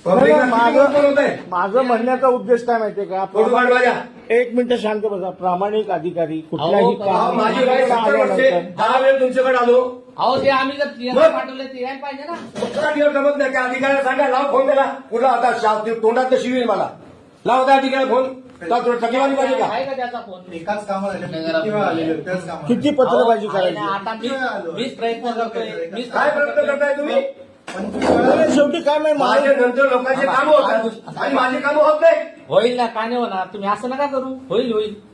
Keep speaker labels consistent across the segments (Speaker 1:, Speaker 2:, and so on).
Speaker 1: माझं म्हणण्याचा उद्देश काय माहितीये का? एक मिनिट शांत बसा. प्रामाणिक अधिकारी कुठल्याही काम
Speaker 2: माझी वेळ 70 वर्षे 10 वेळ तुमच्याकडे आलो.
Speaker 3: अहो ते आम्ही जर पाठवले ते यायला पाहिजे ना.
Speaker 2: कुठला दिवस जमत नाही. त्या अधिकाऱ्याला सांगा लाव फोन त्याला. कुठला आता तोंडात शिवील मला. लाव त्या अधिकाऱ्याला फोन. टकेवारी पाहिजे का?
Speaker 3: आहे का त्याचा फोन?
Speaker 4: एकाच कामाला
Speaker 1: किती पत्रबाजी करायची?
Speaker 3: आता मीच प्रयत्न करतोय.
Speaker 2: काय प्रयत्न करताय तुम्ही?
Speaker 1: शेवटी काय नाही
Speaker 2: माझ्या नंतर लोकांचे कामं होतात आणि माझे कामं होत नाही.
Speaker 3: होईल ना, का नाही होणार? तुम्ही असं नका करू. होईल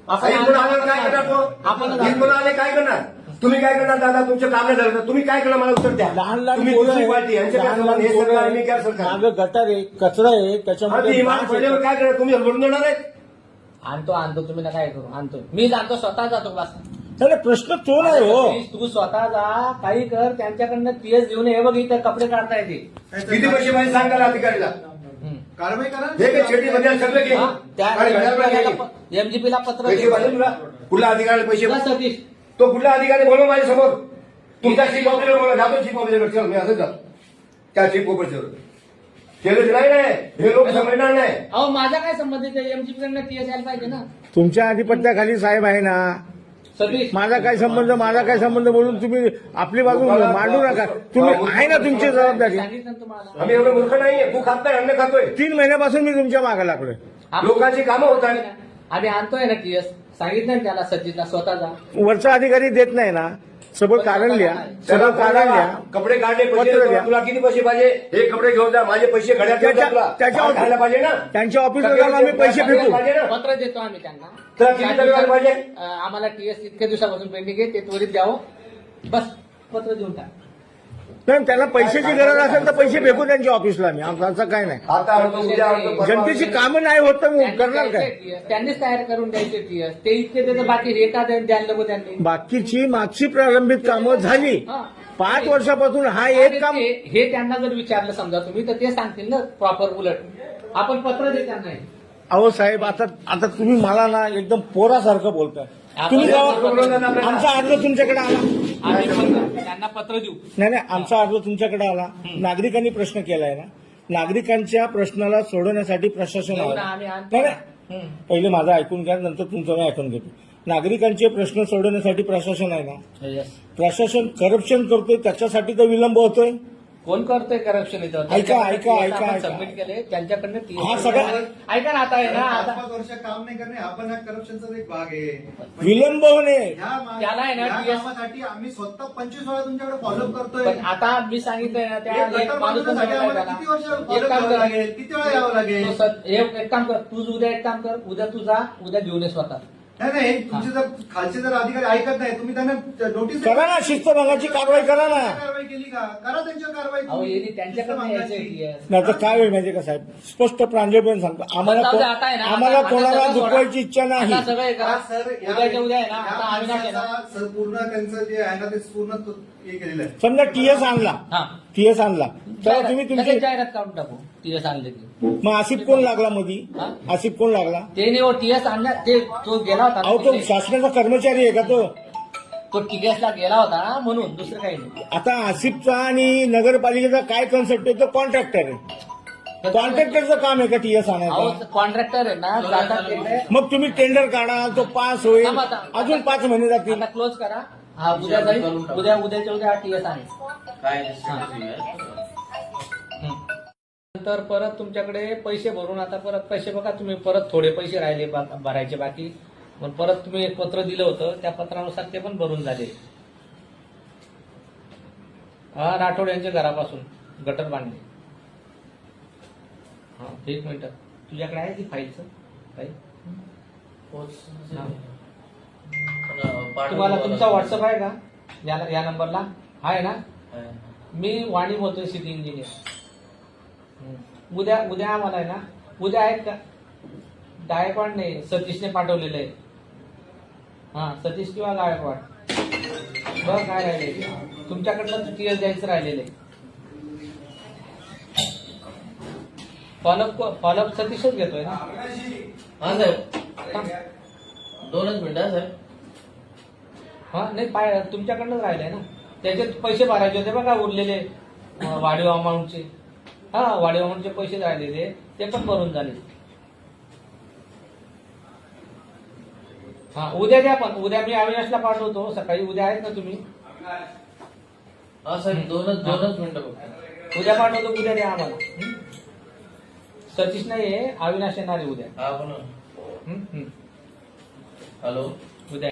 Speaker 3: असं
Speaker 2: इथून आल्यावर काय करणार तो?
Speaker 3: आपण
Speaker 2: इथून आले काय करणार? तुम्ही काय करणार दादा? तुमचं काम झालं तर तुम्ही काय करणार? मला उत्तर द्या.
Speaker 1: लहान लहान
Speaker 2: तुम्ही दुसरी पार्टी यांचे काय संबंध? हे सरकार आणि मी काय सरकार?
Speaker 1: माझं गटार आहे, कचरा आहे, त्याच्यामध्ये
Speaker 2: इमान पडल्यावर काय करणार? तुम्ही लढून देणार आहेत?
Speaker 3: आणतो तुम्ही ना काय करू. आणतो मी जातो, स्वतः जातो क्लास.
Speaker 1: अरे प्रश्न तो नाही हो.
Speaker 3: तू स्वतः जा, काही कर. त्यांच्याकडनं टीएस घेऊन हे बघ इथं कपडे काढता येते.
Speaker 2: किती पैसे पाहिजे सांगा अधिकारीला.
Speaker 4: कारवाई करा.
Speaker 2: हे काय शेती मध्ये सगळं घे.
Speaker 3: एमजीपीला पत्र
Speaker 2: पैसे पाहिजे तुला? कुठला अधिकाऱ्याला पैसे
Speaker 3: तुला सतीश
Speaker 2: तो कुठला अधिकारी बोलव माझ्या समोर. तुमच्या चीफ ऑफिसर बोला. जातो चीफ ऑफिसर. चल मी असं जातो त्या चीफ ऑफिसर. केलं नाही हे लोक समजणार नाही.
Speaker 3: अहो माझा काय संबंध आहे? एमजीपी कडनं टीएस यायला पाहिजे ना.
Speaker 1: तुमच्या अधिपत्याखाली साहेब आहे ना.
Speaker 3: सतीश
Speaker 1: माझा काय संबंध बोलून तुम्ही आपली बाजू मांडू नका. तुम्ही आहे ना तुमची जबाबदारी.
Speaker 3: सांगितलं ना तुम्हाला.
Speaker 2: आम्ही एवढं मूर्ख नाहीये. तू खात नाही अन्न खातोय.
Speaker 1: 3 महिन्यापासून मी तुमच्या मागे लागलोय.
Speaker 2: लोकांची कामं होत आहेत.
Speaker 3: आम्ही आणतोय ना टीएस. सांगितलं ना त्याला सतीशला स्वतः जा.
Speaker 1: वरचा अधिकारी देत नाही ना. सगळं कारण लिहा. सगळं कारण लिहा.
Speaker 2: कपडे काढले
Speaker 1: पत्र
Speaker 2: पैसे
Speaker 1: द्या.
Speaker 2: तुला किती पैसे पाहिजे? हे कपडे घेऊन जा. माझे पैसे घड्यात घेऊन जा तुला.
Speaker 1: त्याच्या-
Speaker 2: खायला पाहिजे ना.
Speaker 1: त्यांच्या ऑफिसला जाऊन आम्ही पैसे फेकू.
Speaker 2: पाहिजे ना.
Speaker 3: पत्र देतो आम्ही त्यांना.
Speaker 2: तुला किती तक्रार पाहिजे?
Speaker 3: आम्हाला टीएस इतक्या दिवसापासून पेंडिंग आहे, ते त्वरित द्यावं. बस पत्र देऊन टाक.
Speaker 1: नाही त्याला पैशाची गरज असेल तर पैसे फेकू त्यांच्या ऑफिसला. मी आमचं काय नाही.
Speaker 2: आता आणतो, उद्या आणतो, परवा
Speaker 1: जनतेची
Speaker 2: आणतो.
Speaker 1: कामं नाही होत तर मग करणार काय?
Speaker 3: त्यांनीच तयार करून द्यायचे टीएस. ते इतके त्याचं बाकी रेट द्यायला नको त्यांनी.
Speaker 1: बाकीची मागची प्रारंभिक कामं झाली.
Speaker 3: हा.
Speaker 1: 5 वर्षापासून हा एक काम.
Speaker 3: हे त्यांना जर विचारलं समजा तुम्ही, तर ते सांगतील ना प्रॉपर उलट. आपण पत्र दे त्यांना.
Speaker 1: अहो साहेब आता तुम्ही मला ना एकदम पोरासारखं बोलताय. तुम्ही जेव्हा आमचा अर्ज तुमच्याकडे आला.
Speaker 3: आम्ही त्यांना पत्र देऊ.
Speaker 1: नाही आमचा अर्ज तुमच्याकडे आला. नागरिकांनी प्रश्न केलाय ना. नागरिकांच्या प्रश्नाला सोडवण्यासाठी प्रशासन
Speaker 3: घेऊ ना,
Speaker 1: आहे.
Speaker 3: आम्ही आणतो.
Speaker 1: नाही पहिले माझं ऐकून घ्या, नंतर तुमचं मी ऐकून घेतो. नागरिकांचे प्रश्न सोडवण्यासाठी प्रशासन आहे ना.
Speaker 3: Yes.
Speaker 1: प्रशासन करप्शन करतोय त्याच्यासाठी तर विलंब होतोय.
Speaker 3: कोण करतोय करप्शन इथं?
Speaker 1: ऐका.
Speaker 3: सबमिट केले त्यांच्याकडनं
Speaker 1: हा सगळा
Speaker 3: ऐका ना. आता आहे ना, आता
Speaker 4: 5 वर्ष काम नाही करणे हा पण करप्शनचा एक भाग आहे.
Speaker 1: विलंब होणे.
Speaker 3: त्याला आहे ना,
Speaker 4: या
Speaker 3: TS
Speaker 4: कामासाठी आम्ही स्वतः 25 वेळा तुमच्याकडे फॉलोअप करतोय.
Speaker 3: पण आता मी सांगितलंय ना, त्या
Speaker 4: एक
Speaker 3: एक माणूस पण
Speaker 4: गटार
Speaker 3: जमलाय
Speaker 4: बांधण्यासाठी
Speaker 3: त्याला.
Speaker 4: किती वर्ष
Speaker 3: एक
Speaker 4: follow
Speaker 3: काम
Speaker 4: करावं
Speaker 3: कर.
Speaker 4: लागेल? किती वेळा यावं लागेल?
Speaker 3: एक काम कर. तू उद्या एक काम कर. उद्या तू जा. उद्या घेऊन ये स्वतः.
Speaker 4: नाही तुमचे जर खालचे जर अधिकारी ऐकत नाही तुम्ही त्यांना नोटीस
Speaker 1: करा ना. शिस्तभंगाची कारवाई करा ना.
Speaker 4: कारवाई केली का? करा त्यांच्यावर कारवाई.
Speaker 3: अहो येईल त्यांच्याकडनं यायचंय TS.
Speaker 1: नाही तर काय होईल माहिती का साहेब, स्पष्ट प्रांजळपणे सांगतो.
Speaker 3: जाऊ दे, आता आहे ना,
Speaker 1: आम्हाला
Speaker 3: आता
Speaker 1: कोणाला
Speaker 3: सगळं सोडा.
Speaker 1: दुखवायची इच्छा नाही.
Speaker 3: आता सगळं हे करा.
Speaker 4: सर
Speaker 3: उद्याच्या उद्या आहे ना, आता अविनाश आहे ना.
Speaker 4: पूर्ण त्यांचं जे आहे ना ते पूर्ण हे केलेलं आहे.
Speaker 1: समजा टीएस आणला.
Speaker 3: हा.
Speaker 1: टीएस आणला तर तुम्ही
Speaker 3: लगेच
Speaker 1: तुमची
Speaker 3: जाहिरात काढून टाकू. TS आणले की.
Speaker 1: मग आसिफ कोण लागला मधी?
Speaker 3: हा?
Speaker 1: आसिफ कोण लागला?
Speaker 3: ते नाही हो, TS आणला. ते तो गेला होता
Speaker 1: अहो
Speaker 3: ना
Speaker 1: तो
Speaker 3: तिथे.
Speaker 1: शासनाचा कर्मचारी आहे का तो?
Speaker 3: तो TS ला गेला होता ना, म्हणून दुसरं काही नाही.
Speaker 1: आता आसिफचा आणि नगरपालिकेचा काय कन्सेप्ट आहे? तो कॉन्ट्रॅक्टर आहे. कॉन्ट्रॅक्टरचं काम आहे का टीएस
Speaker 3: अहो
Speaker 1: आणायचं?
Speaker 3: कॉन्ट्रॅक्टर आहे ना, जातात तिथे.
Speaker 1: मग तुम्ही टेंडर काढा, तो पास होईल.
Speaker 3: थांबा आता.
Speaker 1: अजून 5 महिने जातील.
Speaker 3: आता क्लोज करा. हा उद्या जाईल. उद्याच्या उद्या हा TS आहे. नंतर परत तुमच्याकडे पैसे भरून, आता परत पैसे बघा तुम्ही, परत थोडे पैसे राहिले भरायचे बाकी. पण परत तुम्ही एक पत्र दिलं होतं, त्या पत्रानुसार ते पण भरून झाले. हा राठोड यांच्या घरापासून गटर बांधले. हा 1 मिनिट. तुझ्याकडे आहे ती फाईलचं काही? तुम्हाला तुमचा व्हॉट्सअप आहे का या नंबरला? आहे ना. मी वाणी बोलतोय, सिटी इंजिनियर. उद्या आम्हाला आहे ना, उद्या आहेत का? गायकवाड नाही, सतीशने पाठवलेलं आहे. हा सतीश किंवा गायकवाड. बघ काय राहिले तुमच्याकडनं TS द्यायचं राहिलेलं आहे. फॉलोअप सतीशच घेतोय ना.
Speaker 5: हा साहेब 2च मिनिटं साहेब.
Speaker 3: हा नाही तुमच्याकडनंच राहिलंय ना. त्याचे पैसे भरायचे होते बघा उरलेले वाढीव अमाऊंटचे. हा वाढीवामनचे पैसे राहिलेले ते पण भरून झाले. हा उद्या द्या, पण उद्या मी अविनाशला पाठवतो सकाळी. उद्या आहेत ना तुम्ही?
Speaker 5: हा साहेब दोनच मिनिटं फक्त.
Speaker 3: उद्या पाठवतो, उद्या द्या आम्हाला. हं? सतीश नाही आहे, अविनाश येणार आहे उद्या.
Speaker 5: हा बोला.
Speaker 3: हं? हं.
Speaker 5: हॅलो.
Speaker 3: उद्या